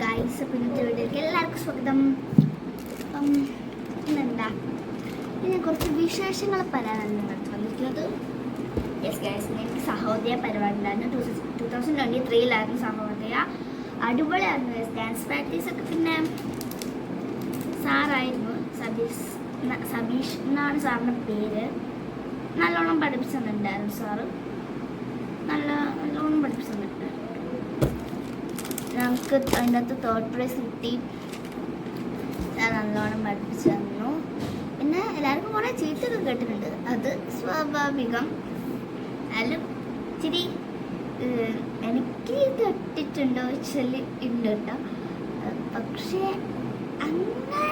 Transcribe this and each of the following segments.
Guys, അപ്പോൾ ഇന്നത്തെ വീഡിയോയിലേക്ക് എല്ലാവർക്കും സ്വാഗതം. അപ്പം ഇന്നെന്താ ഞാൻ കുറച്ച് വിശേഷങ്ങൾ പറയാനാണ് നിങ്ങൾക്ക് വന്നിരിക്കുന്നത്. യെസ് ഗൈസ്, എനിക്ക് സഹോദയ പരിപാടി ഉണ്ടായിരുന്നു. 2023 സഹോദയ. അടിപൊളിയായിരുന്നു ഡാൻസ് പ്രാക്ടീസൊക്കെ. പിന്നെ സാറായിരുന്നു സബീഷ് എന്നാണ് സാറിൻ്റെ പേര്. നല്ലോണം പഠിപ്പിച്ചു തന്നിട്ടുണ്ടായിരുന്നു സാറ്. നല്ലോണം പഠിപ്പിച്ചു തന്നിട്ടുണ്ടായിരുന്നു. ഞങ്ങൾക്ക് അതിൻ്റെ അകത്ത് 3rd പ്രൈസ് കിട്ടി. സാർ നല്ലോണം പഠിപ്പിച്ചു തന്നു. പിന്നെ എല്ലാവർക്കും കുറേ ചീത്തൊക്കെ കേട്ടിട്ടുണ്ട്, അത് സ്വാഭാവികം. എന്നാലും ഇച്ചിരി എനിക്ക് കേട്ടിട്ടുണ്ടോ വെച്ചാൽ ഉണ്ട് കേട്ടോ. പക്ഷേ അങ്ങനെ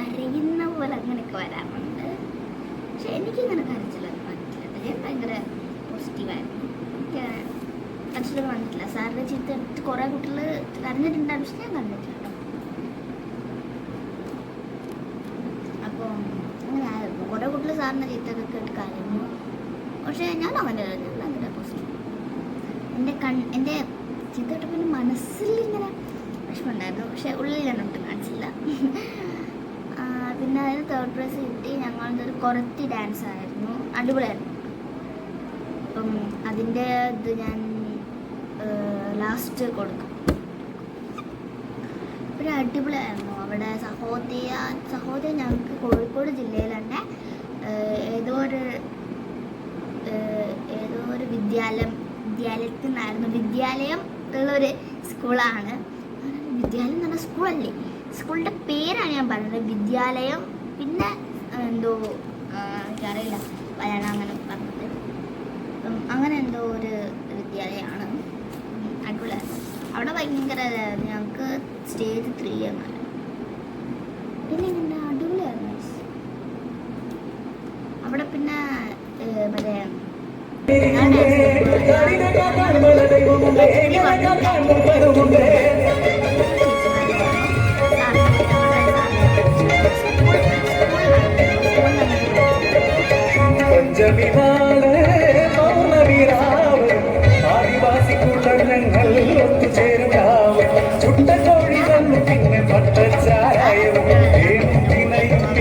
അറിയുന്ന പോലെ അങ്ങനെയൊക്കെ വരാറുണ്ട്. പക്ഷെ എനിക്കിങ്ങനെ കരച്ചിലൊന്നും വന്നിട്ടില്ല. ഞാൻ ഭയങ്കര പോസിറ്റീവായിരുന്നു. എനിക്ക് കരച്ചിലൊന്നും വന്നിട്ടില്ല. സാറിൻ്റെ ചീത്ത എടുത്ത് കുറേ കുട്ടികൾ കരഞ്ഞിട്ടുണ്ടായിരുന്നു, പക്ഷെ ഞാൻ കണ്ടിട്ടില്ല കേട്ടോ. അപ്പോൾ അങ്ങനെ ആയിരുന്നു. കുറേ കുട്ടികൾ സാറിൻ്റെ ചീത്തൊക്കെ കേട്ട് കരഞ്ഞു. പക്ഷേ ഞാൻ അങ്ങനെ കരഞ്ഞു. ഭയങ്കര പോസിറ്റീവ്. എൻ്റെ ചീത്ത കേട്ടപ്പോൾ എൻ്റെ മനസ്സിൽ ഇങ്ങനെ വിഷമമുണ്ടായിരുന്നു, പക്ഷെ ഉള്ളിൽ ഞാൻ ഒട്ടും കാണിച്ചില്ല. പിന്നെ അതിന് 3rd പ്രൈസ് കിട്ടി. ഞങ്ങളൊരു കുറത്തി ഡാൻസ് ആയിരുന്നു, അടിപൊളിയായിരുന്നു. അപ്പം അതിൻ്റെ ഇത് ഞാൻ ലാസ്റ്റ് കൊടുക്കും. പിന്നെ അടിപൊളിയായിരുന്നു. അവിടെ സഹോദയ ഞങ്ങൾക്ക് കോഴിക്കോട് ജില്ലയിൽ തന്നെ ഏതോ ഒരു വിദ്യാലയത്തിൽ നിന്നായിരുന്നു. വിദ്യാലയം ഉള്ളൊരു സ്കൂളാണ്. വിദ്യാലയം എന്ന് പറഞ്ഞാൽ സ്കൂളല്ലേ, സ്കൂളിൻ്റെ പേരാണ് ഞാൻ പറഞ്ഞത്, വിദ്യാലയം. പിന്നെ എന്തോ എനിക്കറിയില്ല മലയാളം അങ്ങനെ പറഞ്ഞത്. അപ്പം അങ്ങനെ എന്തോ ഒരു വിദ്യാലയമാണ്. അടിപൊളിയായിരുന്നു. അവിടെ ഭയങ്കര ഞങ്ങൾക്ക് സ്റ്റേജ് 3 ആണ്. പിന്നെ എന്താ അടിപൊളിയായിരുന്നു അവിടെ. പിന്നെ മറ്റേ ആദിവാസിക്കുള്ളങ്ങൾ ഒത്തുചേരുന്നാവ് ചുട്ടക്കോഴി വന്നു പിന്നെ പട്ടച്ചാരായവും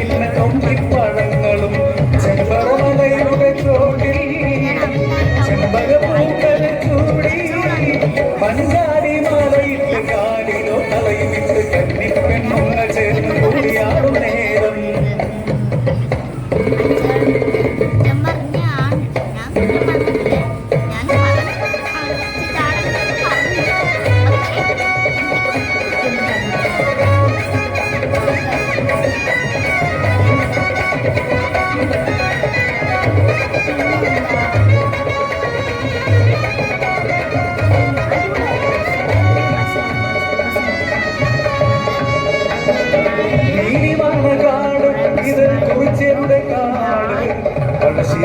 പിന്നെ കൊമ്പിപ്പഴങ്ങളും ചെമ്പറമലയുടെ ചോട്ടിൽ ചെമ്പകപ്പൂക്കളെ ചൂടി പഞ്ചാടി മാലയിട്ട് കാലിലോ തലയുമിട്ട് കന്നിപ്പെണ്ണുങ്ങ ചേർന്ന് കൂടിയാടും നേരം.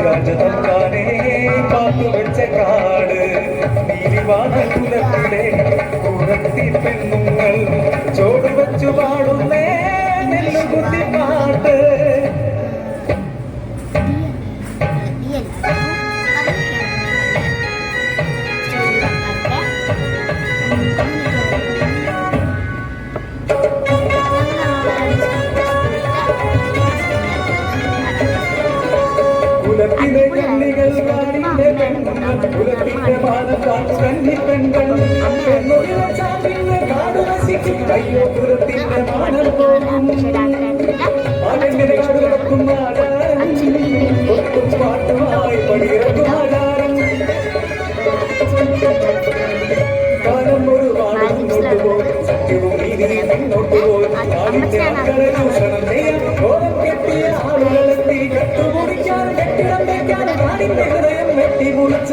രാജതക്കാനെ കാത്തുവെച്ച കാട് നീലിവാനകുലത്തിലെ പുറത്തി പെണ്ണുങ്ങൾ ചോട് വെച്ചു പാടുന്നേ നെല്ലുകുത്തി പാട്ട്. കുലത്തിലെ കണ്ണികൾ കാണിന്റെ പെണ്ണുങ്ങൾ കുലത്തിന്റെ മാനത്താൽ കന്നിപ്പെൺകൾ കാട് നശിക്കും. അയ്യോ കുലത്തിന്റെ മാനം പോകും. അതെങ്ങനെ കാടുകൾക്കും ഒട്ടും പാട്ടുമായി പണിയിറക്കും ആചാരം. കാലം ഒരു പാടും കൊണ്ടുപോയി സത്യവും നീതിയും മുന്നോട്ട് പോയി നാടിന്റെ മക്കളെ ചൂഷണം ചെയ്യാൻ ഓരം കെട്ടിയ ആളുകളെത്തി കെട്ടുമുറിക്കാൻ കെട്ടിടം വയ്ക്കാൻ നാടിന്റെ ഹൃദയം വെട്ടിമുറിച്ച